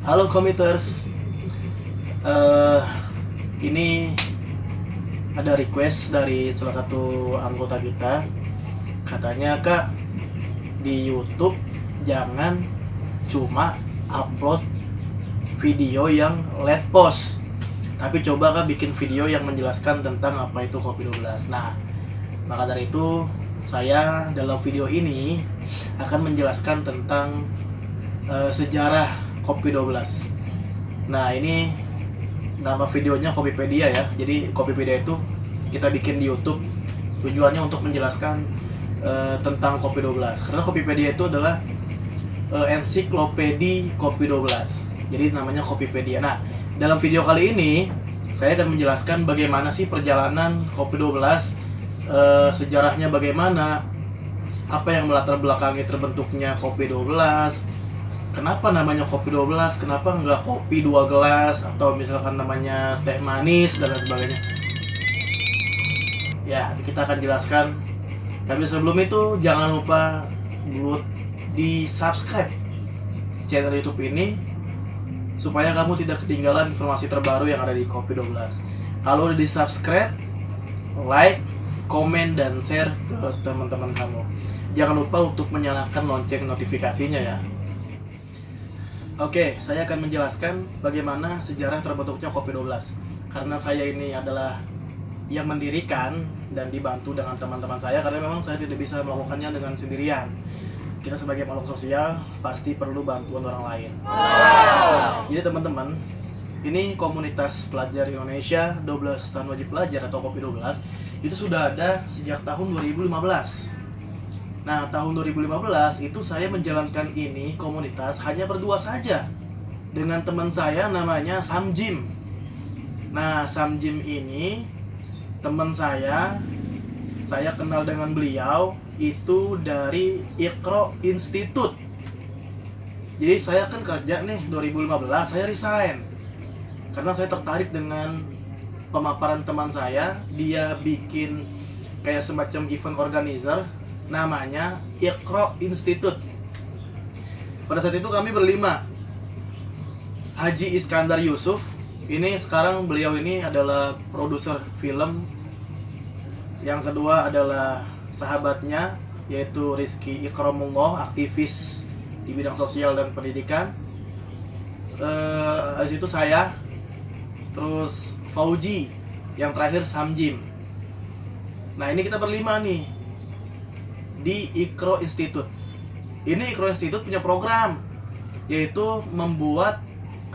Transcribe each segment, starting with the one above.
Halo komiters. Eh ini ada request dari salah satu anggota kita. Katanya, Kak, di YouTube jangan cuma upload video yang let post, tapi coba Kak bikin video yang menjelaskan tentang apa itu Kopi 12. Nah, maka dari itu saya dalam video ini akan menjelaskan tentang sejarah Kopi 12. Nah, ini nama videonya Kopipedia ya. Jadi Kopipedia itu kita bikin di YouTube tujuannya untuk menjelaskan tentang Kopi 12. Karena Kopipedia itu adalah ensiklopedi Kopi 12. Jadi namanya Kopipedia. Nah, dalam video kali ini saya akan menjelaskan bagaimana sih perjalanan Kopi 12, sejarahnya bagaimana, apa yang melatar belakangi terbentuknya Kopi 12. Kenapa namanya Kopi 12? Kenapa nggak kopi 2 gelas? Atau misalkan namanya teh manis dan lain sebagainya. Ya, kita akan jelaskan. Tapi sebelum itu, jangan lupa buat di subscribe channel YouTube ini supaya kamu tidak ketinggalan informasi terbaru yang ada di Kopi 12. Kalau udah di subscribe, like, komen, dan share ke teman-teman kamu. Jangan lupa untuk menyalakan lonceng notifikasinya ya. Oke, saya akan menjelaskan bagaimana sejarah terbentuknya Kopi 12. Karena saya ini adalah yang mendirikan dan dibantu dengan teman-teman saya, karena memang saya tidak bisa melakukannya dengan sendirian. Kita sebagai makhluk sosial pasti perlu bantuan orang lain. Jadi teman-teman, ini komunitas pelajar Indonesia 12 tahun wajib pelajar atau Kopi 12 itu sudah ada sejak tahun 2015. Nah, tahun 2015 itu saya menjalankan ini komunitas hanya berdua saja dengan teman saya namanya Samjim. Nah, Samjim ini teman saya kenal dengan beliau itu dari Iqra Institute. Jadi saya kan kerja nih 2015, saya resign karena saya tertarik dengan pemaparan teman saya. Dia bikin kayak semacam event organizer namanya Iqra Institute. Pada saat itu kami berlima. Haji Iskandar Yusuf, ini sekarang beliau ini adalah produser film. Yang kedua adalah sahabatnya, yaitu Rizky Ikramullah, aktivis di bidang sosial dan pendidikan. Habis itu saya, terus Fauji, yang terakhir Samjim. Nah, ini kita berlima nih di Iqra Institute. Ini Iqra Institute punya program, yaitu membuat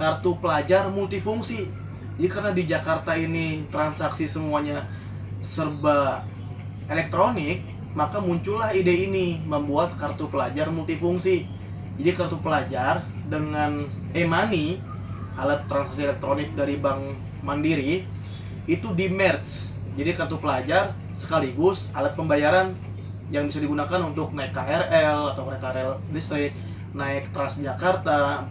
kartu pelajar multifungsi. Jadi karena di Jakarta ini transaksi semuanya serba elektronik, maka muncullah ide ini membuat kartu pelajar multifungsi. Jadi kartu pelajar dengan e-money, alat transaksi elektronik dari Bank Mandiri, itu di merge. Jadi kartu pelajar sekaligus alat pembayaran yang bisa digunakan untuk naik KRL atau KRL listrik, naik Transjakarta,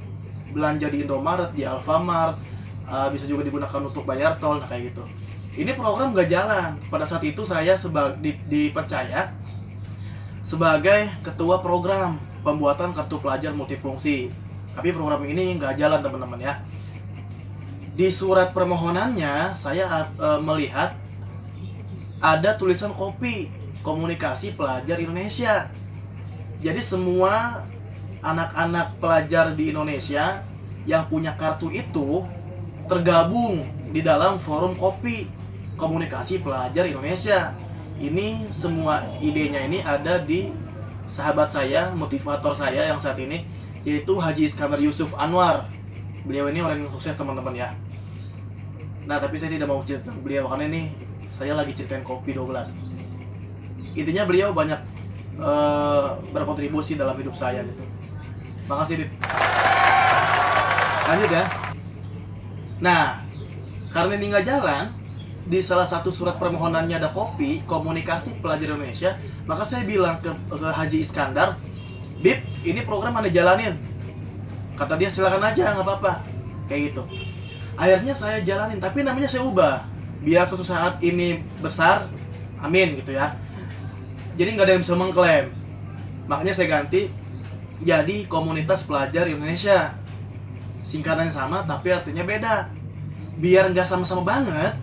belanja di Indomaret, di Alfamart, bisa juga digunakan untuk bayar tol, nah kayak gitu. Ini program gak jalan. Pada saat itu saya dipercaya sebagai ketua program pembuatan kartu pelajar multifungsi. Tapi program ini gak jalan teman-teman ya. Di surat permohonannya saya melihat ada tulisan kopi, komunikasi pelajar Indonesia. Jadi semua anak-anak pelajar di Indonesia yang punya kartu itu tergabung di dalam forum kopi, komunikasi pelajar Indonesia. Ini semua idenya ini ada di sahabat saya, motivator saya yang saat ini, yaitu Haji Iskandar Yusuf Anwar. Beliau ini orang yang sukses teman-teman ya. Nah, tapi saya tidak mau cerita beliau karena ini saya lagi ceritain Kopi 12. Intinya beliau banyak berkontribusi dalam hidup saya gitu. Makasih, Bib. Lanjut ya. Nah, karena ini nggak jalan, di salah satu surat permohonannya ada kopi, komunikasi pelajar Indonesia, maka saya bilang ke Haji Iskandar, Bib, ini program Anda jalanin. Kata dia, silakan aja, nggak apa-apa. Kayak gitu. Akhirnya saya jalanin, tapi namanya saya ubah. Biar suatu saat ini besar, amin gitu ya. Jadi nggak ada yang bisa mengklaim. Makanya saya ganti jadi Komunitas Pelajar Indonesia. singkatannya sama tapi artinya beda. Biar nggak sama-sama banget,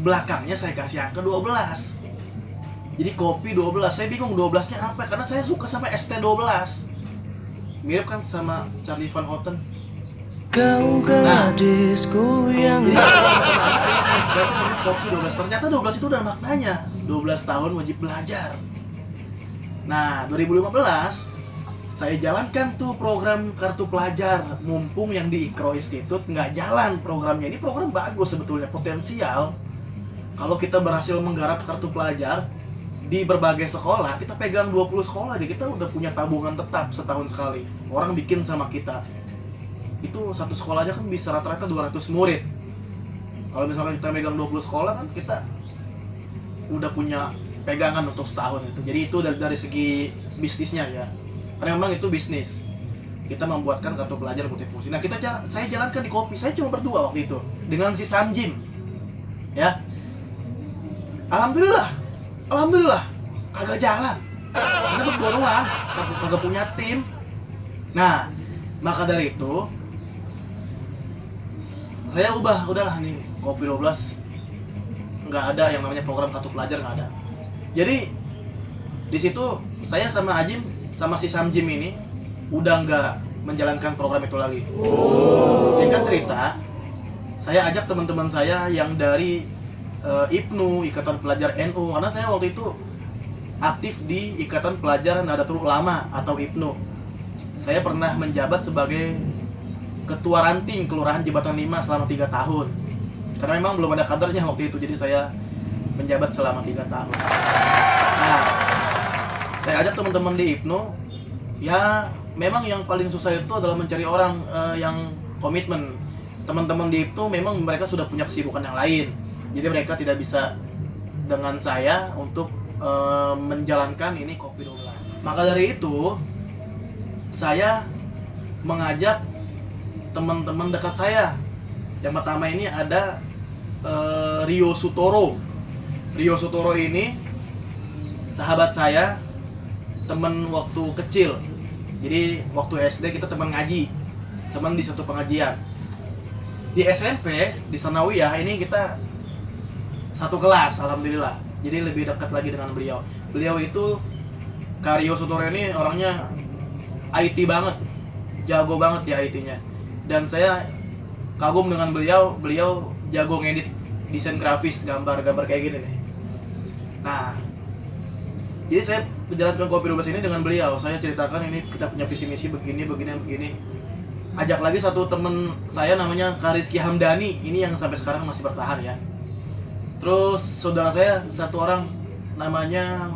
belakangnya saya kasih angka 12. Jadi kopi 12, saya bingung 12-nya apa, karena saya suka sama ST12. Mirip kan sama Charlie Van Houten. Kau gadisku yang kopi 12. Ternyata 12 itu udah maknanya 12 tahun wajib belajar. Nah, 2015 saya jalankan tuh program kartu pelajar. Mumpung yang di Ikro Institute nggak jalan programnya. Ini program bagus sebetulnya, potensial. Kalau kita berhasil menggarap kartu pelajar di berbagai sekolah, kita pegang 20 sekolah aja, kita udah punya tabungan tetap setahun sekali. Orang bikin sama kita. Itu satu sekolah aja kan bisa rata-rata 200 murid. Kalau misalkan kita megang 20 sekolah kan kita udah punya pegangan untuk setahun itu. Jadi itu dari segi bisnisnya ya. Karena memang itu bisnis. Kita membuatkan kartu pelajar multifungsi. Nah, saya jalankan di kopi. Saya cuma berdua waktu itu dengan si Samjim. Ya. Alhamdulillah kagak jalan. Karena berdua doang, kagak punya tim. Nah, maka dari itu saya udahlah nih kopi 12 nggak ada yang namanya program kartu pelajar, nggak ada. Jadi di situ saya sama Ajim sama si Samjim ini udah nggak menjalankan program itu lagi. Singkat cerita, saya ajak teman-teman saya yang dari IPNU, Ikatan Pelajar NU, karena saya waktu itu aktif di Ikatan Pelajar Nahdlatul Ulama atau IPNU. Saya pernah menjabat sebagai Ketua Ranting Kelurahan Jembatan 5 selama 3 tahun. Karena memang belum ada kadernya waktu itu, jadi saya menjabat selama 3 tahun. Nah, saya ajak teman-teman di IPNU. Ya, memang yang paling susah itu adalah mencari orang yang komitmen. Teman-teman di IPNU memang mereka sudah punya kesibukan yang lain. Jadi mereka tidak bisa dengan saya untuk menjalankan ini kopi 12. Maka dari itu, saya mengajak teman-teman dekat saya. Yang pertama ini ada Rio Sutoro. Rio Sutoro ini sahabat saya, teman waktu kecil. Jadi waktu SD kita teman ngaji, teman di satu pengajian. Di SMP di Sanawiyah ini kita satu kelas, alhamdulillah. Jadi lebih dekat lagi dengan beliau. Beliau itu Rio Sutoro ini orangnya IT banget, jago banget di IT-nya. Dan saya kagum dengan beliau jago ngedit desain grafis, gambar-gambar kayak gini nih. Nah, jadi saya menjalankan kopi 12 ini dengan beliau. Saya ceritakan ini kita punya visi misi begini. Ajak lagi satu temen saya namanya Kariski Hamdani, ini yang sampai sekarang masih bertahan ya. Terus saudara saya satu orang namanya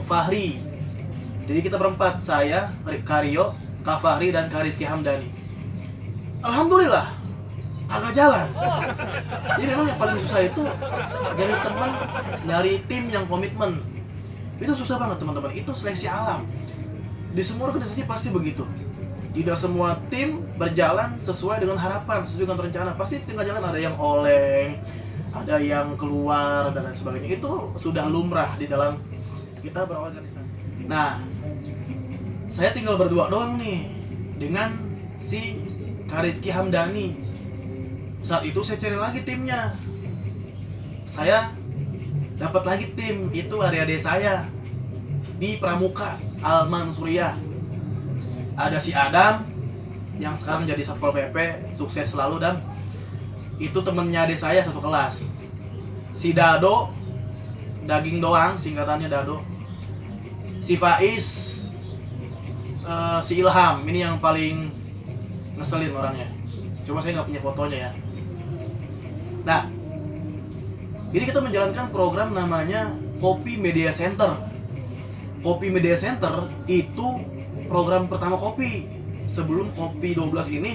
Fahri. Jadi kita berempat, saya, Kario, Kak Fahri dan Kariski Hamdani. Alhamdulillah kagak jalan. Jadi memang yang paling susah itu nyari teman, nyari tim yang komitmen. Itu susah banget teman-teman. Itu seleksi alam. Di semua organisasi pasti begitu. Tidak semua tim berjalan sesuai dengan harapan, sesuai dengan rencana. Pasti tengah jalan ada yang oleng, ada yang keluar dan lain sebagainya. Itu sudah lumrah di dalam kita berorganisasi. Nah, saya tinggal berdua doang nih dengan si Kariski Hamdani. Saat itu saya cari lagi timnya. Saya dapat lagi tim, itu adik-adik saya di Pramuka Al-Mansuriyah. Ada si Adam yang sekarang jadi Satpol PP, sukses selalu. Dan itu temennya adik saya satu kelas. Si Dado, daging doang singkatannya Dado. Si Faiz, si Ilham, ini yang paling ngeselin orangnya. Cuma saya nggak punya fotonya ya. Nah, jadi kita menjalankan program namanya Kopi Media Center. Kopi Media Center itu program pertama kopi sebelum kopi 12 ini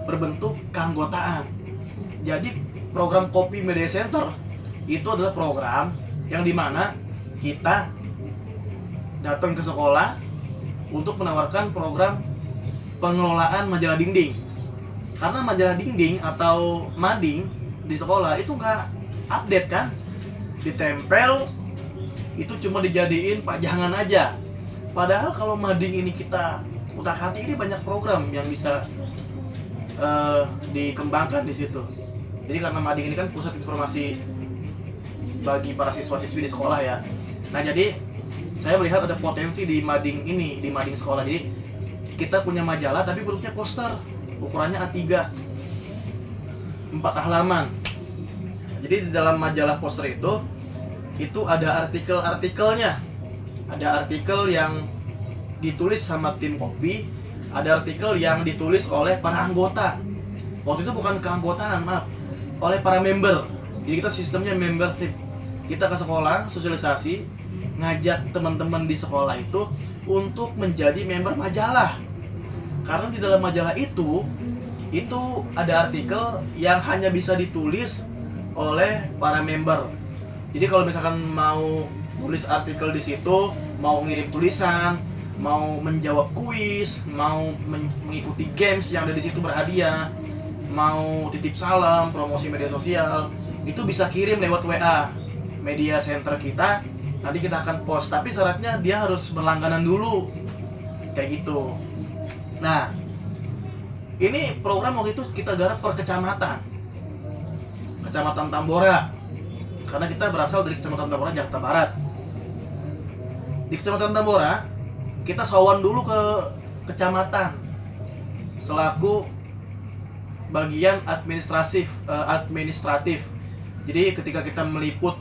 berbentuk keanggotaan. Jadi program Kopi Media Center itu adalah program yang dimana kita datang ke sekolah untuk menawarkan program pengelolaan majalah dinding. Karena majalah dinding atau mading di sekolah itu nggak update kan, ditempel itu cuma dijadiin pajangan aja. Padahal kalau mading ini kita utak-atik, ini banyak program yang bisa dikembangkan di situ. Jadi karena Mading ini kan pusat informasi bagi para siswa-siswi di sekolah ya. Nah jadi saya melihat ada potensi di Mading ini, di Mading sekolah. Jadi kita punya majalah tapi bentuknya poster, ukurannya A3, 4 halaman. Jadi di dalam majalah poster itu ada artikel-artikelnya. Ada artikel yang ditulis sama tim kopi, ada artikel yang ditulis oleh para anggota. Waktu itu bukan keanggotaan, maaf, oleh para member. Jadi kita sistemnya membership. Kita ke sekolah, sosialisasi, ngajak teman-teman di sekolah itu untuk menjadi member majalah. Karena di dalam majalah itu ada artikel yang hanya bisa ditulis oleh para member. Jadi kalau misalkan mau tulis artikel di situ, mau ngirim tulisan, mau menjawab kuis, mau mengikuti games yang ada di situ berhadiah, mau titip salam, promosi media sosial, itu bisa kirim lewat WA media center kita. Nanti kita akan post, tapi syaratnya dia harus berlangganan dulu, kayak gitu. Nah, ini program waktu itu kita garap per kecamatan, Kecamatan Tambora, karena kita berasal dari Kecamatan Tambora, Jakarta Barat. Di Kecamatan Tambora kita sowan dulu ke kecamatan selaku bagian administratif. Jadi ketika kita meliput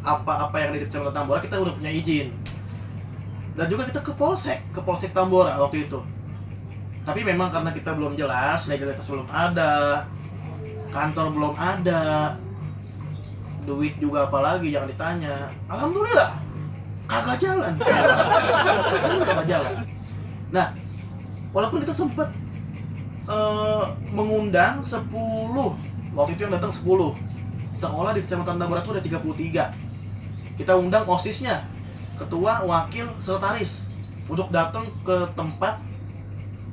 apa-apa yang ada di Kecamatan Tambora, kita udah punya izin. Dan juga kita ke Polsek Tambora waktu itu. Tapi memang karena kita belum jelas, legalitas belum ada, kantor belum ada, duit juga apalagi jangan ditanya. Alhamdulillah kagak jalan. Kagak jalan. Nah, walaupun kita sempat mengundang 10, waktu itu yang datang 10 sekolah di Kecamatan Tambora itu ada 33. Kita undang OSIS-nya, ketua, wakil, sekretaris, untuk datang ke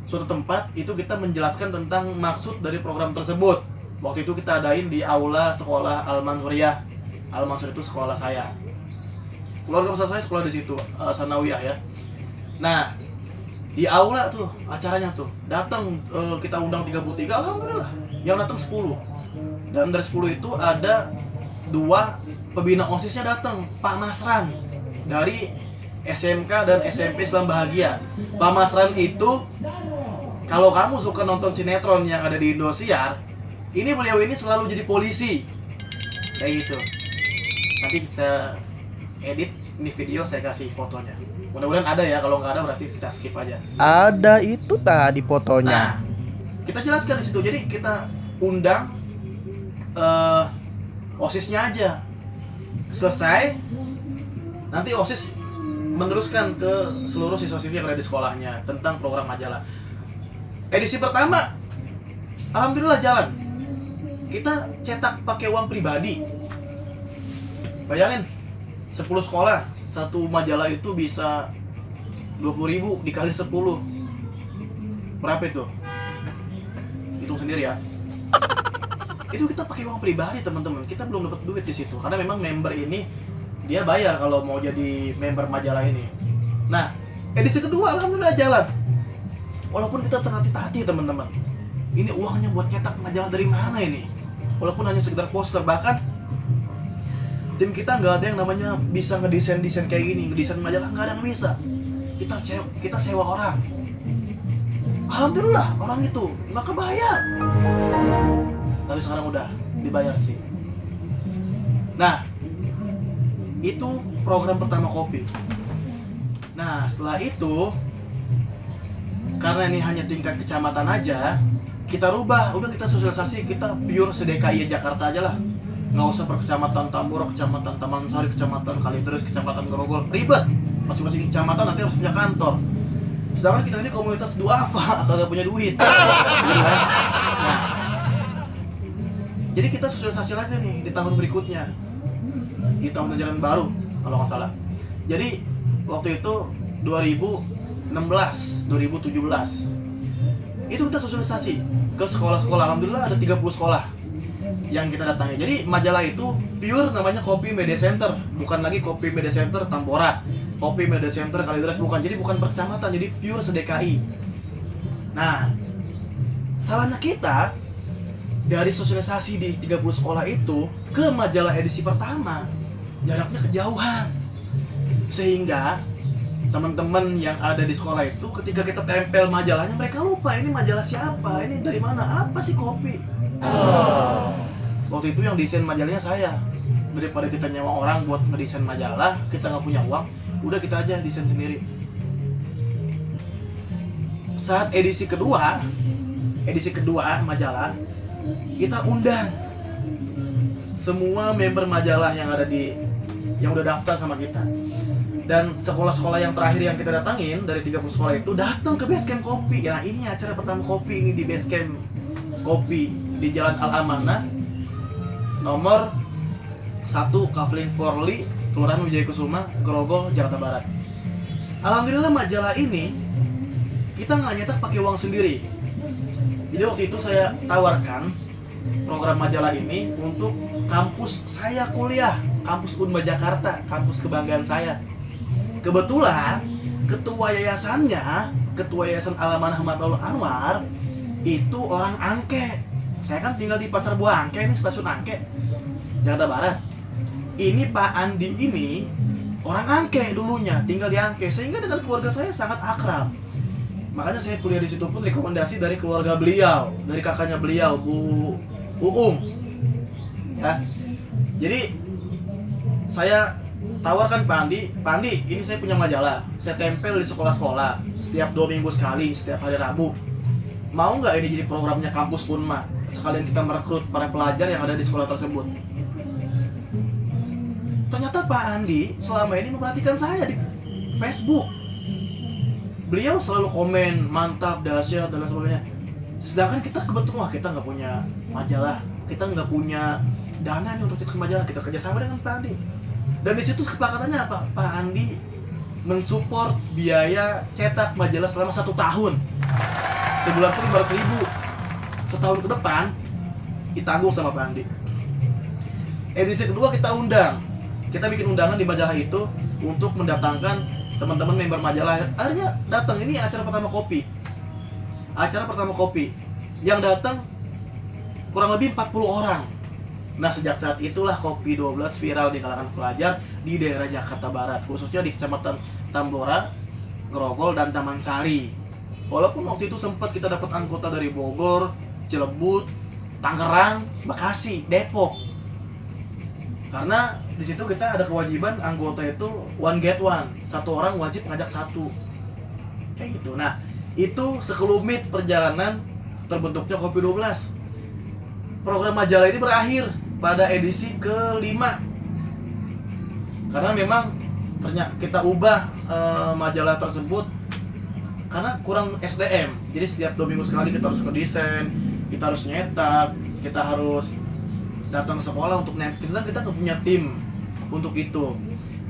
suatu tempat itu kita menjelaskan tentang maksud dari program tersebut. Waktu itu kita adain di aula sekolah Al-Mansuriyah. Al-Mansur itu sekolah saya. Keluarga besar saya sekolah di situ, Sanawiyah ya. Nah, di aula tuh acaranya tuh datang, kita undang 33, alhamdulillah yang datang 10. Dan dari 10 itu ada 2 pembina OSISnya datang, Pak Masran dari SMK dan SMP Islam Bahagia. Pak Masran itu, kalau kamu suka nonton sinetron yang ada di Indosiar, beliau ini selalu jadi polisi, kayak gitu. Nanti bisa edit ini video, saya kasih fotonya. Mudah-mudahan ada ya, kalau nggak ada berarti kita skip aja. Ada itu tadi fotonya. Nah, kita jelaskan di situ. Jadi kita undang OSIS-nya aja. Selesai, nanti OSIS meneruskan ke seluruh siswa-siswi yang ada di sekolahnya tentang program majalah. Edisi pertama, alhamdulillah jalan. Kita cetak pakai uang pribadi. Bayangin, 10 sekolah, satu majalah itu bisa 20.000 dikali 10. Berapa itu? Hitung sendiri ya. Itu kita pakai uang pribadi, teman-teman. Kita belum dapat duit di situ karena memang member ini dia bayar kalau mau jadi member majalah ini. Nah, edisi kedua alhamdulillah jalan. Walaupun kita terhati-hati, teman-teman. Ini uangnya buat nyetak majalah dari mana ini? Walaupun hanya sekedar poster, bahkan tim kita nggak ada yang namanya bisa ngedesain kayak gini, ngedesain majalah nggak ada yang bisa. Kita sewa orang. Alhamdulillah orang itu nggak kebayar. Tapi sekarang udah dibayar sih. Nah, itu program pertama kopi. Nah, setelah itu, karena ini hanya tingkat kecamatan aja, kita rubah. Udah kita sosialisasi, kita pure se-DKI Jakarta aja lah. Nggak usah per kecamatan Tambora, kecamatan Taman Sari, kecamatan Kalideres, kecamatan Grogol. Ribet. Masing-masing kecamatan nanti harus punya kantor. Sedangkan kita ini komunitas duafa, kagak punya duit. Nah, jadi kita sosialisasi lagi nih di tahun berikutnya, di tahun ajaran baru kalau nggak salah. Jadi waktu itu 2016, 2017 itu kita sosialisasi ke sekolah-sekolah. Alhamdulillah ada 30 sekolah yang kita datangi. Jadi majalah itu pure namanya Kopi Media Center, bukan lagi Kopi Media Center Tambora, Kopi Media Center Kalideres, bukan. Jadi bukan per kecamatan, jadi pure se-DKI. Nah, Salahnya kita dari sosialisasi di 30 sekolah itu ke majalah edisi pertama jaraknya kejauhan, sehingga teman-teman yang ada di sekolah itu ketika kita tempel majalahnya mereka lupa ini majalah siapa, ini dari mana, apa sih kopi. Waktu itu yang desain majalahnya saya. Daripada kita nyewa orang buat ngedesain majalah, kita nggak punya uang, udah kita aja desain sendiri. Saat edisi kedua majalah, kita undang semua member majalah yang udah daftar sama kita. Dan sekolah-sekolah yang terakhir yang kita datangin dari 30 sekolah itu datang ke Basecamp Kopi. Nah, ini acara pertama kopi ini di Basecamp Kopi di Jalan Al Amanah nomor 1 Kavling Porli, Kelurahan Wijaya Kusuma, Grogol, Jakarta Barat. Alhamdulillah majalah ini kita nggak nyetak pakai uang sendiri. Jadi waktu itu saya tawarkan program majalah ini untuk kampus saya kuliah, kampus Unba Jakarta, kampus kebanggaan saya. Kebetulan ketua yayasan Al-Amanah Matlul Anwar itu orang Angke. Saya kan tinggal di Pasar Buah Angke, ini stasiun Angke, Jakarta Barat. Ini Pak Andi ini orang Angke dulunya, tinggal di Angke, sehingga dengan keluarga saya sangat akrab. Makanya saya kuliah di situ pun rekomendasi dari keluarga beliau, dari kakaknya beliau, Bu Uum. Ya. Jadi saya tawarkan Pak Andi, ini saya punya majalah, saya tempel di sekolah-sekolah setiap 2 minggu sekali, setiap hari Rabu. Mau nggak ini jadi programnya kampus Unma? Sekalian kita merekrut para pelajar yang ada di sekolah tersebut. Ternyata Pak Andi selama ini memperhatikan saya di Facebook. Beliau selalu komen, mantap, dahsyat, dan lain sebagainya. Sedangkan kita kebetulan kita nggak punya majalah, kita nggak punya dana nih untuk cetak majalah, kita kerjasama dengan Pak Andi. Dan di situ kesepakatannya apa? Pak Andi mensupport biaya cetak majalah selama 1 tahun. Sebulan itu 500.000. Setahun ke depan ditanggung sama Pak Andi. Edisi kedua kita undang. Kita bikin undangan di majalah itu untuk mendatangkan teman-teman member majalah. Akhirnya datang, ini acara pertama kopi. Acara pertama kopi yang datang kurang lebih 40 orang. Nah, sejak saat itulah Kopi 12 viral di kalangan pelajar di daerah Jakarta Barat, khususnya di Kecamatan Tambora, Grogol, dan Taman Sari. Walaupun waktu itu sempat kita dapat anggota dari Bogor, Cilebut, Tangerang, Bekasi, Depok. Karena di situ kita ada kewajiban anggota itu one get one, 1 orang wajib ngajak 1. Kayak gitu. Nah, itu sekelumit perjalanan terbentuknya Kopi 12. Program majalah ini berakhir pada edisi ke-5. Karena memang ternyata kita ubah majalah tersebut karena kurang SDM. Jadi setiap 2 minggu sekali kita harus ngedesain, kita harus nyetak, kita harus datang ke sekolah untuk kita nggak punya tim untuk itu.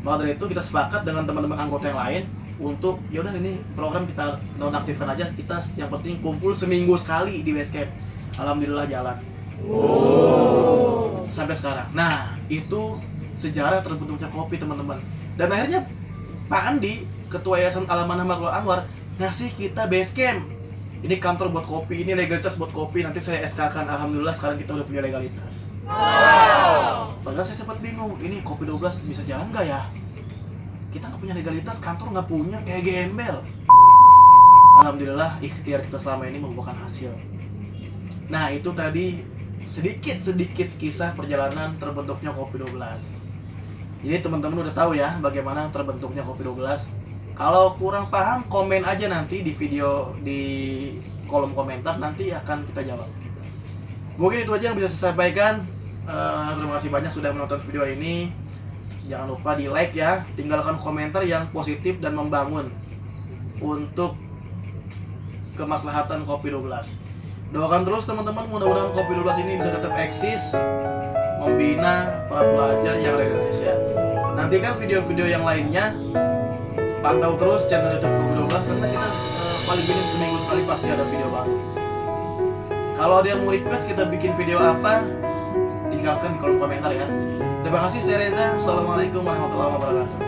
Maka dari itu kita sepakat dengan teman-teman anggota yang lain untuk yaudah ini program kita nonaktifkan aja. Kita yang penting kumpul seminggu sekali di Basecamp. Alhamdulillah jalan. Sampai sekarang. Nah, itu sejarah terbentuknya kopi, teman-teman. Dan akhirnya Pak Andi, Ketua Yayasan Al-Amanah Matlul Anwar, ngasih kita Basecamp. Ini kantor buat kopi, ini legalitas buat kopi. Nanti saya SK-kan. Alhamdulillah sekarang kita udah punya legalitas. Padahal saya sempat bingung, ini Kopi 12 bisa jalan nggak ya? Kita nggak punya legalitas, kantor nggak punya, kayak gembel. Alhamdulillah ikhtiar kita selama ini membuahkan hasil. Nah, itu tadi sedikit kisah perjalanan terbentuknya Kopi 12. Jadi teman-teman udah tahu ya bagaimana terbentuknya Kopi 12. Kalau kurang paham, komen aja nanti di video di kolom komentar, nanti akan kita jawab. Mungkin itu aja yang bisa saya sampaikan. Terima kasih banyak sudah menonton video ini. Jangan lupa di like ya, tinggalkan komentar yang positif dan membangun untuk kemaslahatan Kopi 12. Doakan terus teman-teman, mudah-mudahan Kopi 12 ini bisa tetap eksis, membina para pelajar yang ada di Indonesia. Nantikan video-video yang lainnya, pantau terus channel YouTube Kopi 12 karena kita paling gini seminggu sekali pasti ada video baru. Kalau ada yang mau request kita bikin video apa, tinggalkan di kolom komentar ya. Terima kasih, saya Reza. Assalamualaikum warahmatullahi wabarakatuh.